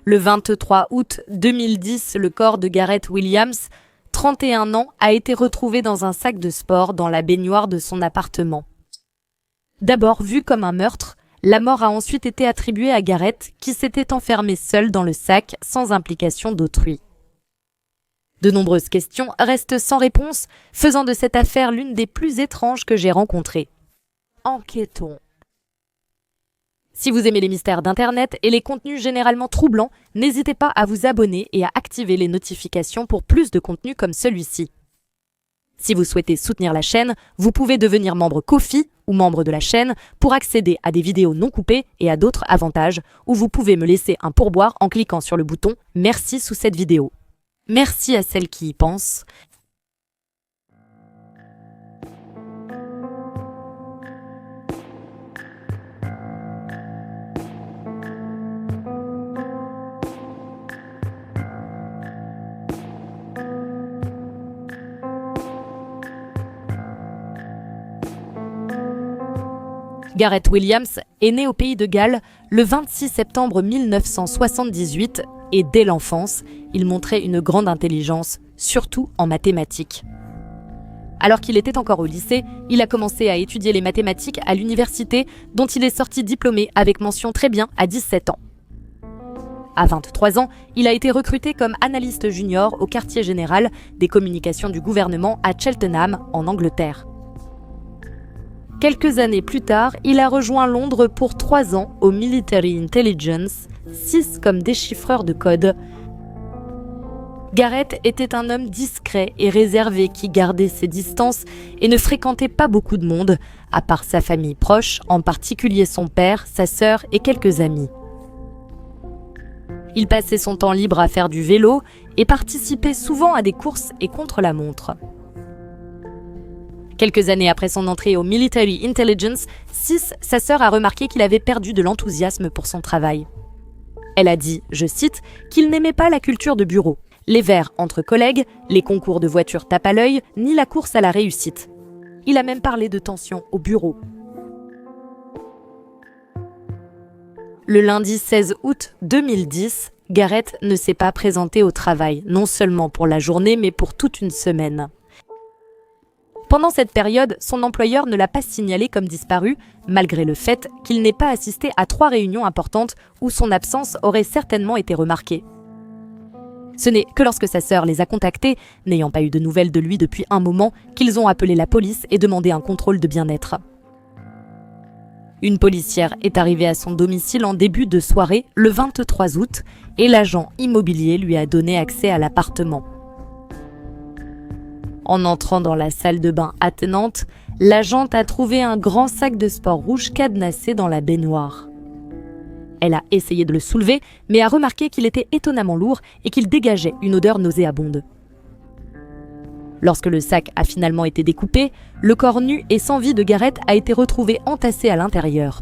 Le 23 août 2010, le corps de Gareth Williams, 31 ans, a été retrouvé dans un sac de sport dans la baignoire de son appartement. D'abord vu comme un meurtre, la mort a ensuite été attribuée à Gareth, qui s'était enfermé seul dans le sac sans implication d'autrui. De nombreuses questions restent sans réponse, faisant de cette affaire l'une des plus étranges que j'ai rencontrées. Enquêtons. Si vous aimez les mystères d'Internet et les contenus généralement troublants, n'hésitez pas à vous abonner et à activer les notifications pour plus de contenus comme celui-ci. Si vous souhaitez soutenir la chaîne, vous pouvez devenir membre Ko-fi ou membre de la chaîne pour accéder à des vidéos non coupées et à d'autres avantages, ou vous pouvez me laisser un pourboire en cliquant sur le bouton « Merci » sous cette vidéo. Merci à celles qui y pensent. Gareth Williams est né au pays de Galles le 26 septembre 1978 et dès l'enfance, il montrait une grande intelligence, surtout en mathématiques. Alors qu'il était encore au lycée, il a commencé à étudier les mathématiques à l'université dont il est sorti diplômé avec mention très bien à 17 ans. À 23 ans, il a été recruté comme analyste junior au quartier général des communications du gouvernement à Cheltenham, en Angleterre. Quelques années plus tard, il a rejoint Londres pour 3 ans au Military Intelligence, 6 comme déchiffreur de code. Gareth était un homme discret et réservé qui gardait ses distances et ne fréquentait pas beaucoup de monde, à part sa famille proche, en particulier son père, sa sœur et quelques amis. Il passait son temps libre à faire du vélo et participait souvent à des courses et contre-la-montre. Quelques années après son entrée au Military Intelligence, sa sœur a remarqué qu'il avait perdu de l'enthousiasme pour son travail. Elle a dit, je cite, qu'il n'aimait pas la culture de bureau, les verres entre collègues, les concours de voitures tape à l'œil, ni la course à la réussite. Il a même parlé de tension au bureau. Le lundi 16 août 2010, Gareth ne s'est pas présenté au travail, non seulement pour la journée, mais pour toute une semaine. Pendant cette période, son employeur ne l'a pas signalé comme disparu, malgré le fait qu'il n'ait pas assisté à 3 réunions importantes où son absence aurait certainement été remarquée. Ce n'est que lorsque sa sœur les a contactés, n'ayant pas eu de nouvelles de lui depuis un moment, qu'ils ont appelé la police et demandé un contrôle de bien-être. Une policière est arrivée à son domicile en début de soirée, le 23 août, et l'agent immobilier lui a donné accès à l'appartement. En entrant dans la salle de bain attenante, l'agente a trouvé un grand sac de sport rouge cadenassé dans la baignoire. Elle a essayé de le soulever, mais a remarqué qu'il était étonnamment lourd et qu'il dégageait une odeur nauséabonde. Lorsque le sac a finalement été découpé, le corps nu et sans vie de Gareth a été retrouvé entassé à l'intérieur.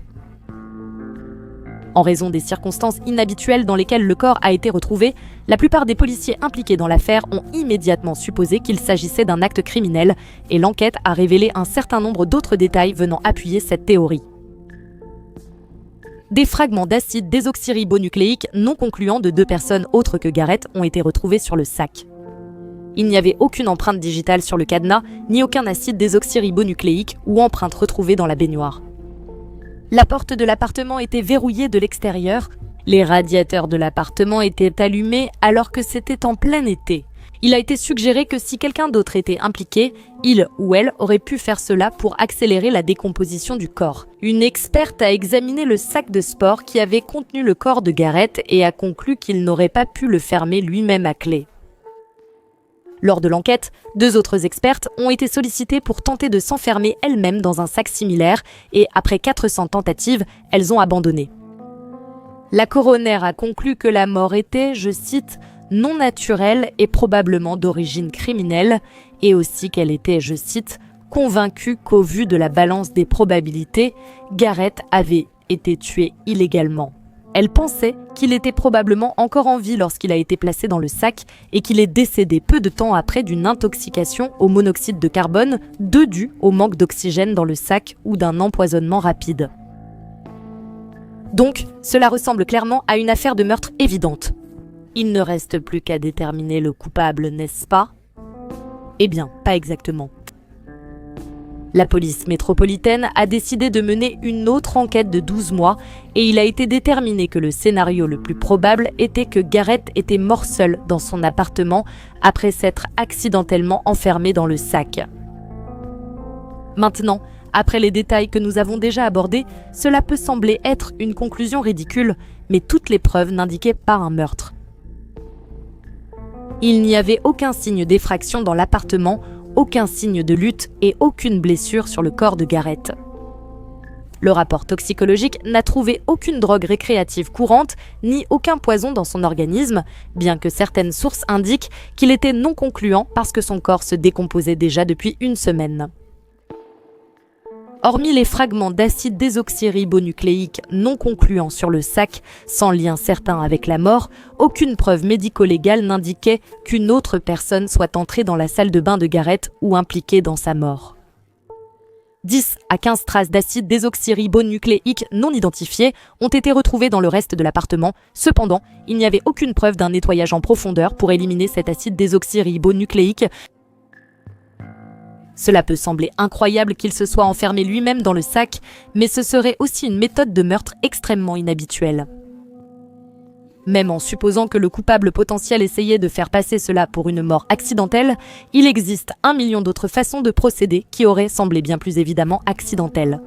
En raison des circonstances inhabituelles dans lesquelles le corps a été retrouvé, la plupart des policiers impliqués dans l'affaire ont immédiatement supposé qu'il s'agissait d'un acte criminel et l'enquête a révélé un certain nombre d'autres détails venant appuyer cette théorie. Des fragments d'acide désoxyribonucléique non concluants de 2 personnes autres que Gareth ont été retrouvés sur le sac. Il n'y avait aucune empreinte digitale sur le cadenas, ni aucun acide désoxyribonucléique ou empreinte retrouvée dans la baignoire. La porte de l'appartement était verrouillée de l'extérieur. Les radiateurs de l'appartement étaient allumés alors que c'était en plein été. Il a été suggéré que si quelqu'un d'autre était impliqué, il ou elle aurait pu faire cela pour accélérer la décomposition du corps. Une experte a examiné le sac de sport qui avait contenu le corps de Gareth et a conclu qu'il n'aurait pas pu le fermer lui-même à clé. Lors de l'enquête, 2 autres expertes ont été sollicitées pour tenter de s'enfermer elles-mêmes dans un sac similaire et après 400 tentatives, elles ont abandonné. La coroner a conclu que la mort était, je cite, non naturelle et probablement d'origine criminelle et aussi qu'elle était, je cite, convaincue qu'au vu de la balance des probabilités, Gareth avait été tué illégalement. Elle pensait qu'il était probablement encore en vie lorsqu'il a été placé dans le sac et qu'il est décédé peu de temps après d'une intoxication au monoxyde de carbone, dû au manque d'oxygène dans le sac ou d'un empoisonnement rapide. Donc, cela ressemble clairement à une affaire de meurtre évidente. Il ne reste plus qu'à déterminer le coupable, n'est-ce pas? Eh bien, pas exactement. La police métropolitaine a décidé de mener une autre enquête de 12 mois et il a été déterminé que le scénario le plus probable était que Garrett était mort seul dans son appartement après s'être accidentellement enfermé dans le sac. Maintenant, après les détails que nous avons déjà abordés, cela peut sembler être une conclusion ridicule, mais toutes les preuves n'indiquaient pas un meurtre. Il n'y avait aucun signe d'effraction dans l'appartement, aucun signe de lutte et aucune blessure sur le corps de Garrett. Le rapport toxicologique n'a trouvé aucune drogue récréative courante ni aucun poison dans son organisme, bien que certaines sources indiquent qu'il était non concluant parce que son corps se décomposait déjà depuis une semaine. Hormis les fragments d'acide désoxyribonucléique non concluants sur le sac, sans lien certain avec la mort, aucune preuve médico-légale n'indiquait qu'une autre personne soit entrée dans la salle de bain de Garrett ou impliquée dans sa mort. 10 à 15 traces d'acide désoxyribonucléique non identifiées ont été retrouvées dans le reste de l'appartement. Cependant, il n'y avait aucune preuve d'un nettoyage en profondeur pour éliminer cet acide désoxyribonucléique. Cela peut sembler incroyable qu'il se soit enfermé lui-même dans le sac, mais ce serait aussi une méthode de meurtre extrêmement inhabituelle. Même en supposant que le coupable potentiel essayait de faire passer cela pour une mort accidentelle, il existe 1 million d'autres façons de procéder qui auraient semblé bien plus évidemment accidentelles.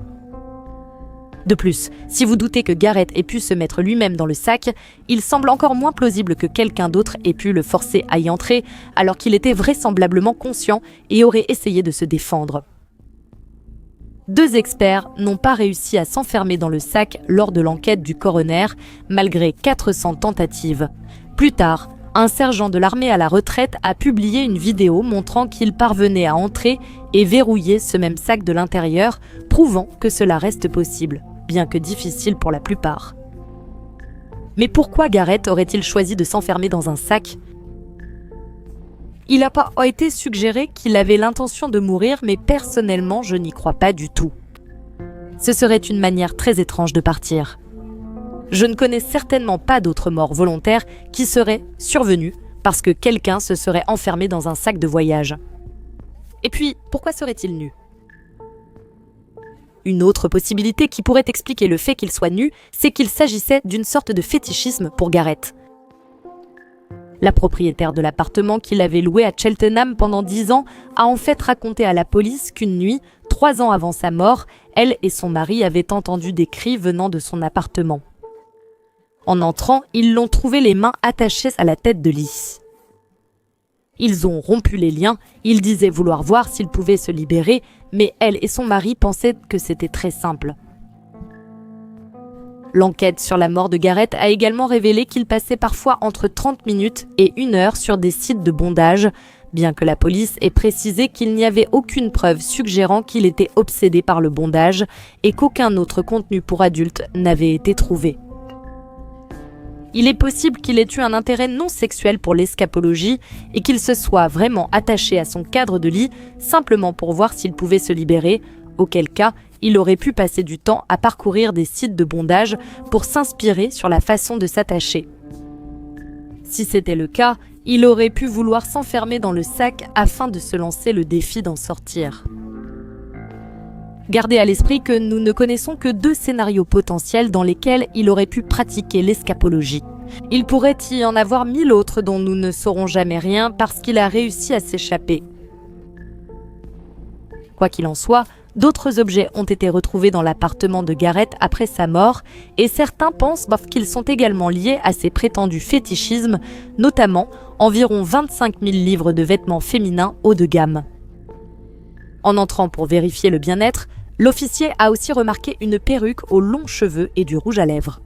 De plus, si vous doutez que Garrett ait pu se mettre lui-même dans le sac, il semble encore moins plausible que quelqu'un d'autre ait pu le forcer à y entrer, alors qu'il était vraisemblablement conscient et aurait essayé de se défendre. 2 experts n'ont pas réussi à s'enfermer dans le sac lors de l'enquête du coroner, malgré 400 tentatives. Plus tard, un sergent de l'armée à la retraite a publié une vidéo montrant qu'il parvenait à entrer et verrouiller ce même sac de l'intérieur, prouvant que cela reste possible, bien que difficile pour la plupart. Mais pourquoi Garrett aurait-il choisi de s'enfermer dans un sac? Il n'a pas été suggéré qu'il avait l'intention de mourir, mais personnellement, je n'y crois pas du tout. Ce serait une manière très étrange de partir. Je ne connais certainement pas d'autres morts volontaires qui seraient survenues parce que quelqu'un se serait enfermé dans un sac de voyage. Et puis, pourquoi serait-il nu? Une autre possibilité qui pourrait expliquer le fait qu'il soit nu, c'est qu'il s'agissait d'une sorte de fétichisme pour Garrett. La propriétaire de l'appartement qu'il avait loué à Cheltenham pendant 10 ans a en fait raconté à la police qu'une nuit, 3 ans avant sa mort, elle et son mari avaient entendu des cris venant de son appartement. En entrant, ils l'ont trouvé les mains attachées à la tête de lit. Ils ont rompu les liens, il disait vouloir voir s'il pouvait se libérer, mais elle et son mari pensaient que c'était très simple. L'enquête sur la mort de Garrett a également révélé qu'il passait parfois entre 30 minutes et 1 heure sur des sites de bondage, bien que la police ait précisé qu'il n'y avait aucune preuve suggérant qu'il était obsédé par le bondage et qu'aucun autre contenu pour adultes n'avait été trouvé. Il est possible qu'il ait eu un intérêt non sexuel pour l'escapologie et qu'il se soit vraiment attaché à son cadre de lit simplement pour voir s'il pouvait se libérer, auquel cas il aurait pu passer du temps à parcourir des sites de bondage pour s'inspirer sur la façon de s'attacher. Si c'était le cas, il aurait pu vouloir s'enfermer dans le sac afin de se lancer le défi d'en sortir. Gardez à l'esprit que nous ne connaissons que 2 scénarios potentiels dans lesquels il aurait pu pratiquer l'escapologie. Il pourrait y en avoir 1000 autres dont nous ne saurons jamais rien parce qu'il a réussi à s'échapper. Quoi qu'il en soit, d'autres objets ont été retrouvés dans l'appartement de Garrett après sa mort et certains pensent qu'ils sont également liés à ses prétendus fétichismes, notamment environ 25 000 livres de vêtements féminins haut de gamme. En entrant pour vérifier le bien-être, l'officier a aussi remarqué une perruque aux longs cheveux et du rouge à lèvres.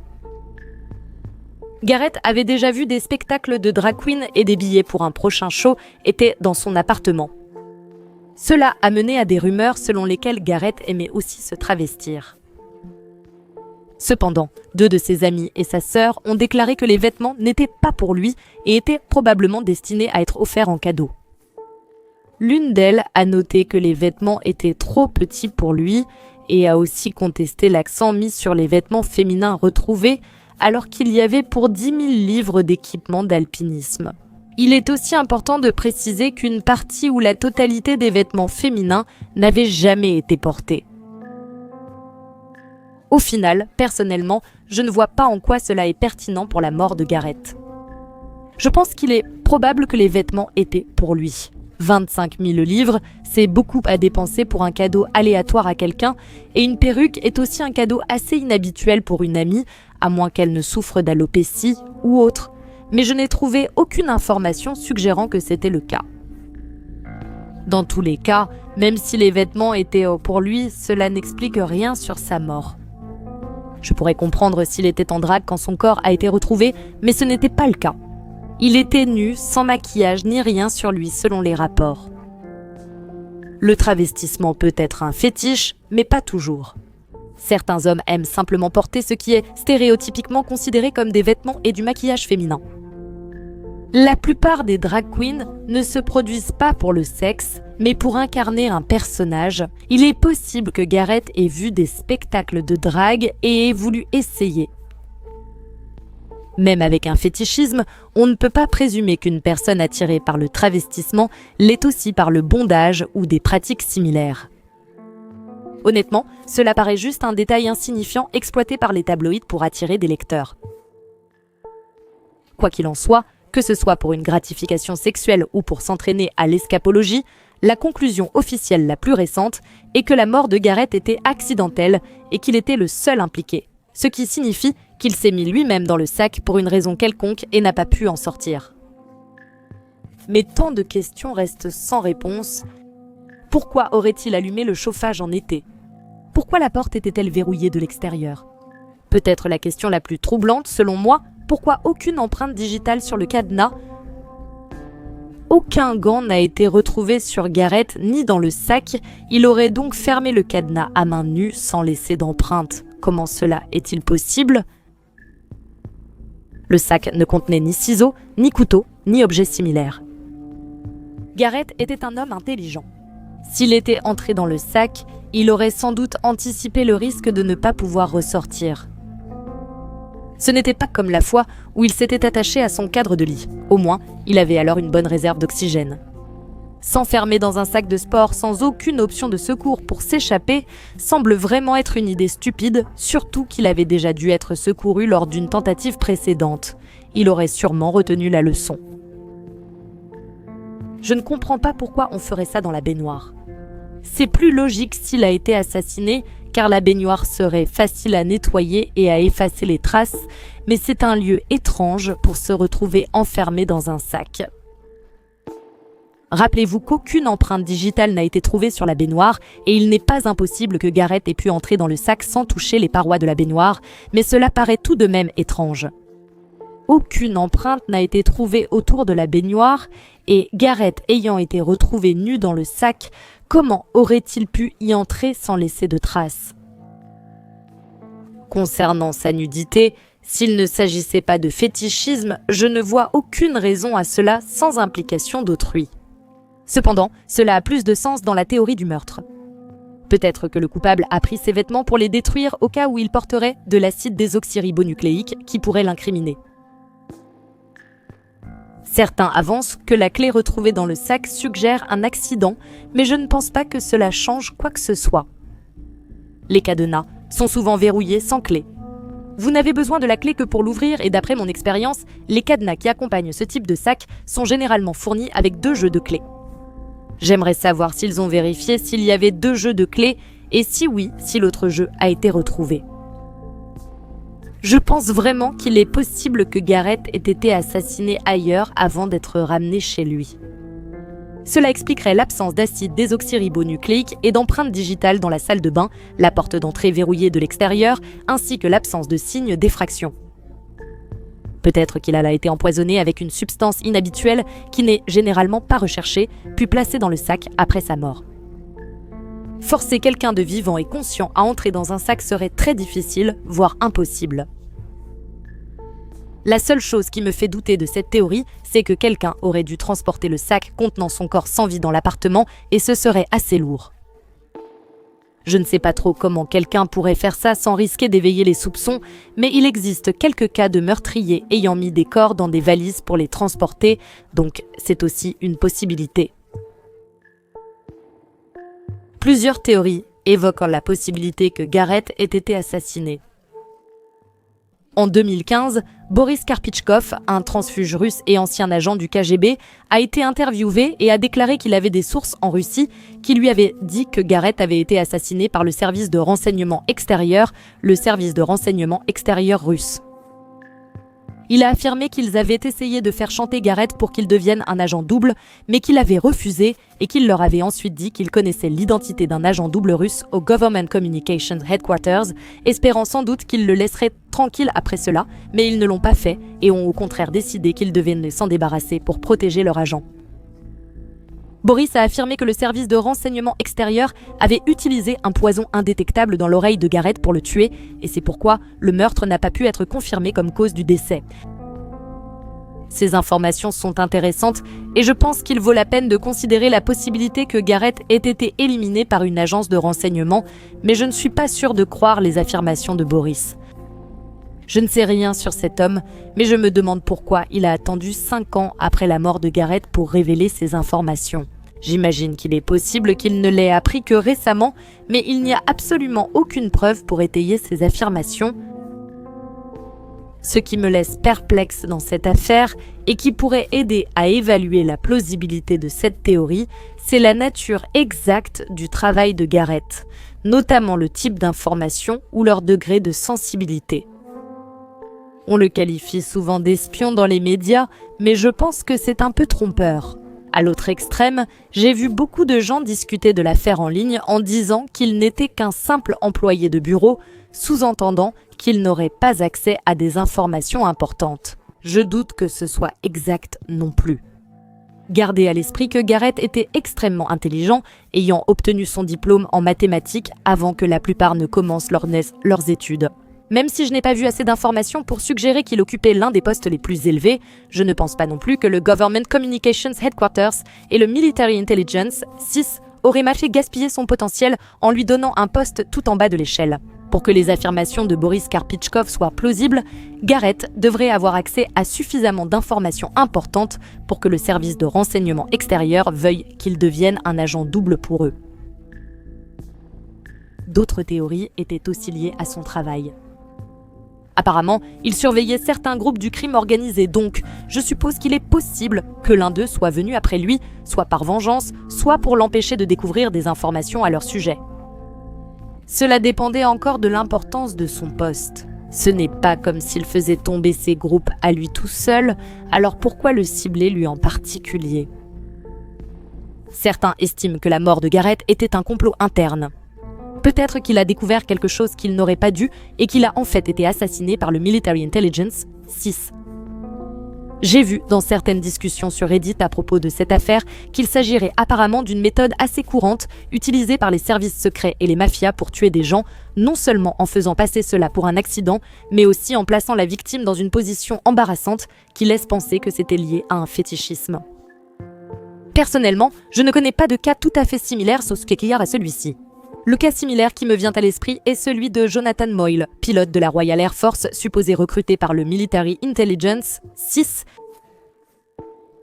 Garrett avait déjà vu des spectacles de drag queen et des billets pour un prochain show étaient dans son appartement. Cela a mené à des rumeurs selon lesquelles Garrett aimait aussi se travestir. Cependant, 2 de ses amis et sa sœur ont déclaré que les vêtements n'étaient pas pour lui et étaient probablement destinés à être offerts en cadeau. L'une d'elles a noté que les vêtements étaient trop petits pour lui et a aussi contesté l'accent mis sur les vêtements féminins retrouvés, alors qu'il y avait pour 10 000 livres d'équipement d'alpinisme. Il est aussi important de préciser qu'une partie ou la totalité des vêtements féminins n'avait jamais été portés. Au final, personnellement, je ne vois pas en quoi cela est pertinent pour la mort de Garrett. Je pense qu'il est probable que les vêtements étaient pour lui. 25 000 livres, c'est beaucoup à dépenser pour un cadeau aléatoire à quelqu'un, et une perruque est aussi un cadeau assez inhabituel pour une amie, à moins qu'elle ne souffre d'alopécie ou autre. Mais je n'ai trouvé aucune information suggérant que c'était le cas. Dans tous les cas, même si les vêtements étaient pour lui, cela n'explique rien sur sa mort. Je pourrais comprendre s'il était en drague quand son corps a été retrouvé, mais ce n'était pas le cas. Il était nu, sans maquillage ni rien sur lui selon les rapports. Le travestissement peut être un fétiche, mais pas toujours. Certains hommes aiment simplement porter ce qui est stéréotypiquement considéré comme des vêtements et du maquillage féminin. La plupart des drag queens ne se produisent pas pour le sexe, mais pour incarner un personnage. Il est possible que Garrett ait vu des spectacles de drague et ait voulu essayer. Même avec un fétichisme, on ne peut pas présumer qu'une personne attirée par le travestissement l'est aussi par le bondage ou des pratiques similaires. Honnêtement, cela paraît juste un détail insignifiant exploité par les tabloïds pour attirer des lecteurs. Quoi qu'il en soit, que ce soit pour une gratification sexuelle ou pour s'entraîner à l'escapologie, la conclusion officielle la plus récente est que la mort de Garrett était accidentelle et qu'il était le seul impliqué, ce qui signifie qu'il s'est mis lui-même dans le sac pour une raison quelconque et n'a pas pu en sortir. Mais tant de questions restent sans réponse. Pourquoi aurait-il allumé le chauffage en été ? Pourquoi la porte était-elle verrouillée de l'extérieur ? Peut-être la question la plus troublante, selon moi, pourquoi aucune empreinte digitale sur le cadenas ? Aucun gant n'a été retrouvé sur Garrett ni dans le sac, il aurait donc fermé le cadenas à main nue sans laisser d'empreinte. Comment cela est-il possible ? Le sac ne contenait ni ciseaux, ni couteaux, ni objets similaires. Garrett était un homme intelligent. S'il était entré dans le sac, il aurait sans doute anticipé le risque de ne pas pouvoir ressortir. Ce n'était pas comme la fois où il s'était attaché à son cadre de lit. Au moins, il avait alors une bonne réserve d'oxygène. S'enfermer dans un sac de sport sans aucune option de secours pour s'échapper semble vraiment être une idée stupide, surtout qu'il avait déjà dû être secouru lors d'une tentative précédente. Il aurait sûrement retenu la leçon. Je ne comprends pas pourquoi on ferait ça dans la baignoire. C'est plus logique s'il a été assassiné, car la baignoire serait facile à nettoyer et à effacer les traces, mais c'est un lieu étrange pour se retrouver enfermé dans un sac. Rappelez-vous qu'aucune empreinte digitale n'a été trouvée sur la baignoire et il n'est pas impossible que Garrett ait pu entrer dans le sac sans toucher les parois de la baignoire, mais cela paraît tout de même étrange. Aucune empreinte n'a été trouvée autour de la baignoire et Garrett ayant été retrouvé nu dans le sac, comment aurait-il pu y entrer sans laisser de traces ? Concernant sa nudité, s'il ne s'agissait pas de fétichisme, je ne vois aucune raison à cela sans implication d'autrui. Cependant, cela a plus de sens dans la théorie du meurtre. Peut-être que le coupable a pris ses vêtements pour les détruire au cas où il porterait de l'acide désoxyribonucléique qui pourrait l'incriminer. Certains avancent que la clé retrouvée dans le sac suggère un accident, mais je ne pense pas que cela change quoi que ce soit. Les cadenas sont souvent verrouillés sans clé. Vous n'avez besoin de la clé que pour l'ouvrir et d'après mon expérience, les cadenas qui accompagnent ce type de sac sont généralement fournis avec 2 jeux de clés. J'aimerais savoir s'ils ont vérifié s'il y avait 2 jeux de clés et si oui, si l'autre jeu a été retrouvé. Je pense vraiment qu'il est possible que Garrett ait été assassiné ailleurs avant d'être ramené chez lui. Cela expliquerait l'absence d'acide désoxyribonucléique et d'empreintes digitales dans la salle de bain, la porte d'entrée verrouillée de l'extérieur, ainsi que l'absence de signes d'effraction. Peut-être qu'il a été empoisonné avec une substance inhabituelle qui n'est généralement pas recherchée, puis placé dans le sac après sa mort. Forcer quelqu'un de vivant et conscient à entrer dans un sac serait très difficile, voire impossible. La seule chose qui me fait douter de cette théorie, c'est que quelqu'un aurait dû transporter le sac contenant son corps sans vie dans l'appartement et ce serait assez lourd. Je ne sais pas trop comment quelqu'un pourrait faire ça sans risquer d'éveiller les soupçons, mais il existe quelques cas de meurtriers ayant mis des corps dans des valises pour les transporter, donc c'est aussi une possibilité. Plusieurs théories évoquent la possibilité que Garrett ait été assassiné. En 2015, Boris Karpichkov, un transfuge russe et ancien agent du KGB, a été interviewé et a déclaré qu'il avait des sources en Russie qui lui avaient dit que Garrett avait été assassiné par le service de renseignement extérieur, le service de renseignement extérieur russe. Il a affirmé qu'ils avaient essayé de faire chanter Garrett pour qu'il devienne un agent double, mais qu'il avait refusé et qu'il leur avait ensuite dit qu'il connaissait l'identité d'un agent double russe au Government Communications Headquarters, espérant sans doute qu'ils le laisseraient tranquille après cela, mais ils ne l'ont pas fait et ont au contraire décidé qu'ils devaient s'en débarrasser pour protéger leur agent. Boris a affirmé que le service de renseignement extérieur avait utilisé un poison indétectable dans l'oreille de Garrett pour le tuer, et c'est pourquoi le meurtre n'a pas pu être confirmé comme cause du décès. Ces informations sont intéressantes et je pense qu'il vaut la peine de considérer la possibilité que Garrett ait été éliminé par une agence de renseignement, mais je ne suis pas sûre de croire les affirmations de Boris. Je ne sais rien sur cet homme, mais je me demande pourquoi il a attendu 5 ans après la mort de Garrett pour révéler ces informations. J'imagine qu'il est possible qu'il ne l'ait appris que récemment, mais il n'y a absolument aucune preuve pour étayer ces affirmations. Ce qui me laisse perplexe dans cette affaire et qui pourrait aider à évaluer la plausibilité de cette théorie, c'est la nature exacte du travail de Garrett, notamment le type d'information ou leur degré de sensibilité. On le qualifie souvent d'espion dans les médias, mais je pense que c'est un peu trompeur. À l'autre extrême, j'ai vu beaucoup de gens discuter de l'affaire en ligne en disant qu'il n'était qu'un simple employé de bureau, sous-entendant qu'il n'aurait pas accès à des informations importantes. Je doute que ce soit exact non plus. Gardez à l'esprit que Garrett était extrêmement intelligent, ayant obtenu son diplôme en mathématiques avant que la plupart ne commencent leurs études. Même si je n'ai pas vu assez d'informations pour suggérer qu'il occupait l'un des postes les plus élevés, je ne pense pas non plus que le Government Communications Headquarters et le Military Intelligence, CIS, auraient mal fait gaspiller son potentiel en lui donnant un poste tout en bas de l'échelle. Pour que les affirmations de Boris Karpichkov soient plausibles, Garrett devrait avoir accès à suffisamment d'informations importantes pour que le service de renseignement extérieur veuille qu'il devienne un agent double pour eux. D'autres théories étaient aussi liées à son travail. Apparemment, il surveillait certains groupes du crime organisé, donc je suppose qu'il est possible que l'un d'eux soit venu après lui, soit par vengeance, soit pour l'empêcher de découvrir des informations à leur sujet. Cela dépendait encore de l'importance de son poste. Ce n'est pas comme s'il faisait tomber ses groupes à lui tout seul, alors pourquoi le cibler lui en particulier ? Certains estiment que la mort de Garrett était un complot interne. Peut-être qu'il a découvert quelque chose qu'il n'aurait pas dû et qu'il a en fait été assassiné par le Military Intelligence, CIS. J'ai vu dans certaines discussions sur Reddit à propos de cette affaire qu'il s'agirait apparemment d'une méthode assez courante utilisée par les services secrets et les mafias pour tuer des gens, non seulement en faisant passer cela pour un accident, mais aussi en plaçant la victime dans une position embarrassante qui laisse penser que c'était lié à un fétichisme. Personnellement, je ne connais pas de cas tout à fait similaire sauf qu'écrire à celui-ci. Le cas similaire qui me vient à l'esprit est celui de Jonathan Moyle, pilote de la Royal Air Force supposé recruté par le Military Intelligence, CIS.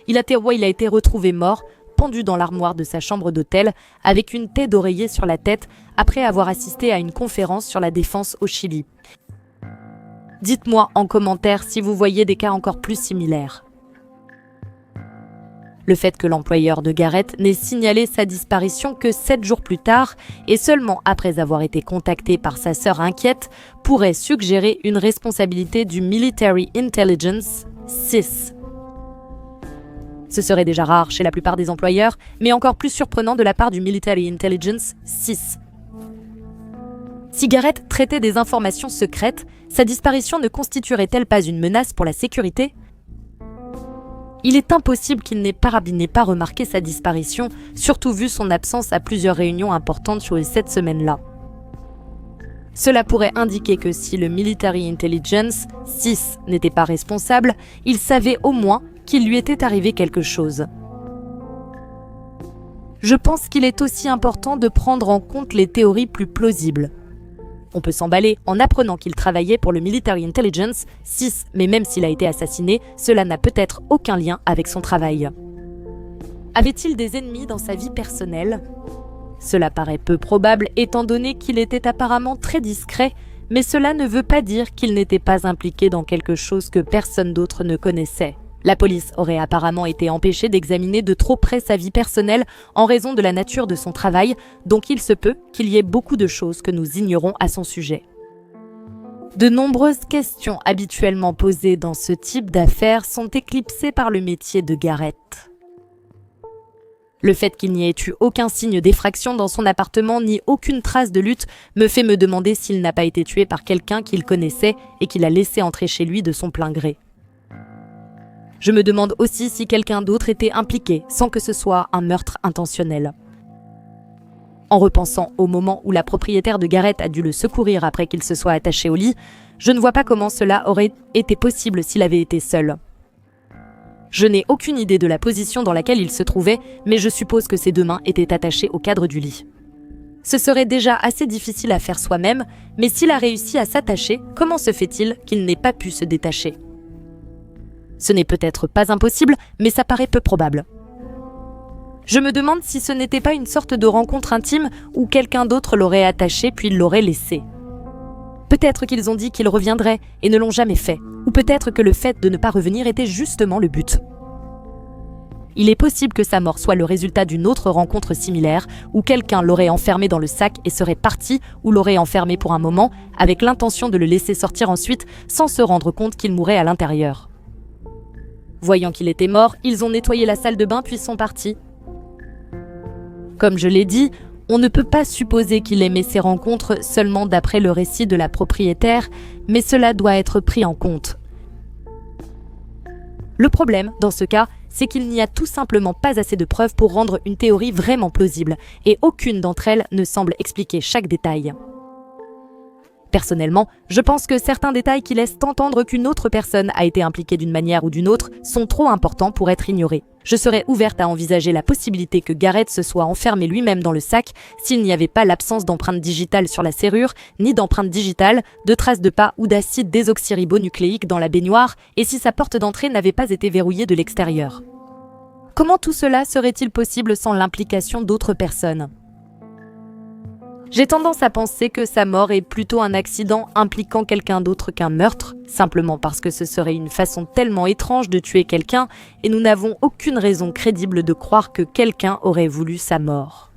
Il a été retrouvé mort, pendu dans l'armoire de sa chambre d'hôtel, avec une tête d'oreiller sur la tête, après avoir assisté à une conférence sur la défense au Chili. Dites-moi en commentaire si vous voyez des cas encore plus similaires. Le fait que l'employeur de Garrett n'ait signalé sa disparition que 7 jours plus tard, et seulement après avoir été contacté par sa sœur inquiète, pourrait suggérer une responsabilité du Military Intelligence, CIS. Ce serait déjà rare chez la plupart des employeurs, mais encore plus surprenant de la part du Military Intelligence, CIS. Si Garrett traitait des informations secrètes, sa disparition ne constituerait-elle pas une menace pour la sécurité ? Il est impossible qu'il n'ait pas remarqué sa disparition, surtout vu son absence à plusieurs réunions importantes sur les 7 semaines-là. Cela pourrait indiquer que si le Military Intelligence, CIS, n'était pas responsable, il savait au moins qu'il lui était arrivé quelque chose. je pense qu'il est aussi important de prendre en compte les théories plus plausibles. On peut s'emballer en apprenant qu'il travaillait pour le Military Intelligence 6, mais même s'il a été assassiné, cela n'a peut-être aucun lien avec son travail. Avait-il des ennemis dans sa vie personnelle ? Cela paraît peu probable étant donné qu'il était apparemment très discret, mais cela ne veut pas dire qu'il n'était pas impliqué dans quelque chose que personne d'autre ne connaissait. La police aurait apparemment été empêchée d'examiner de trop près sa vie personnelle en raison de la nature de son travail, donc il se peut qu'il y ait beaucoup de choses que nous ignorons à son sujet. De nombreuses questions habituellement posées dans ce type d'affaires sont éclipsées par le métier de Garrett. Le fait qu'il n'y ait eu aucun signe d'effraction dans son appartement ni aucune trace de lutte me fait me demander s'il n'a pas été tué par quelqu'un qu'il connaissait et qu'il a laissé entrer chez lui de son plein gré. Je me demande aussi si quelqu'un d'autre était impliqué sans que ce soit un meurtre intentionnel. En repensant au moment où la propriétaire de Garrett a dû le secourir après qu'il se soit attaché au lit, je ne vois pas comment cela aurait été possible s'il avait été seul. Je n'ai aucune idée de la position dans laquelle il se trouvait, mais je suppose que ses 2 mains étaient attachées au cadre du lit. Ce serait déjà assez difficile à faire soi-même, mais s'il a réussi à s'attacher, comment se fait-il qu'il n'ait pas pu se détacher ? Ce n'est peut-être pas impossible, mais ça paraît peu probable. Je me demande si ce n'était pas une sorte de rencontre intime où quelqu'un d'autre l'aurait attaché puis l'aurait laissé. Peut-être qu'ils ont dit qu'ils reviendraient et ne l'ont jamais fait, ou peut-être que le fait de ne pas revenir était justement le but. Il est possible que sa mort soit le résultat d'une autre rencontre similaire, où quelqu'un l'aurait enfermé dans le sac et serait parti ou l'aurait enfermé pour un moment, avec l'intention de le laisser sortir ensuite sans se rendre compte qu'il mourait à l'intérieur. Voyant qu'il était mort, ils ont nettoyé la salle de bain puis sont partis. Comme je l'ai dit, on ne peut pas supposer qu'il aimait ces rencontres seulement d'après le récit de la propriétaire, mais cela doit être pris en compte. Le problème, dans ce cas, c'est qu'il n'y a tout simplement pas assez de preuves pour rendre une théorie vraiment plausible, et aucune d'entre elles ne semble expliquer chaque détail. Personnellement, je pense que certains détails qui laissent entendre qu'une autre personne a été impliquée d'une manière ou d'une autre sont trop importants pour être ignorés. Je serais ouverte à envisager la possibilité que Garrett se soit enfermé lui-même dans le sac s'il n'y avait pas l'absence d'empreintes digitales sur la serrure, ni d'empreintes digitales, de traces de pas ou d'acide désoxyribonucléique dans la baignoire, et si sa porte d'entrée n'avait pas été verrouillée de l'extérieur. Comment tout cela serait-il possible sans l'implication d'autres personnes ? J'ai tendance à penser que sa mort est plutôt un accident impliquant quelqu'un d'autre qu'un meurtre, simplement parce que ce serait une façon tellement étrange de tuer quelqu'un et nous n'avons aucune raison crédible de croire que quelqu'un aurait voulu sa mort.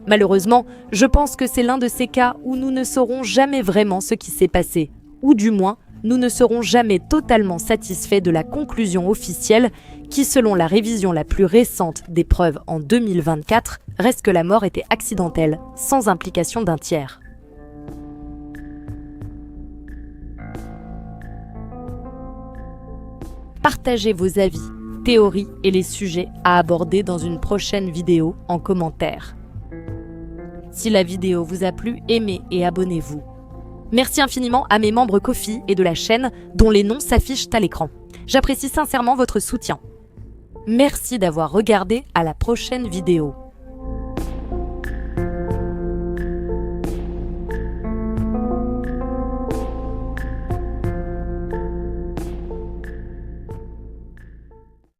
Malheureusement, je pense que c'est l'un de ces cas où nous ne saurons jamais vraiment ce qui s'est passé, ou du moins, nous ne serons jamais totalement satisfaits de la conclusion officielle qui, selon la révision la plus récente des preuves en 2024, reste que la mort était accidentelle, sans implication d'un tiers. Partagez vos avis, théories et les sujets à aborder dans une prochaine vidéo en commentaire. Si la vidéo vous a plu, aimez et abonnez-vous. Merci infiniment à mes membres Ko-fi et de la chaîne dont les noms s'affichent à l'écran. J'apprécie sincèrement votre soutien. Merci d'avoir regardé, à la prochaine vidéo.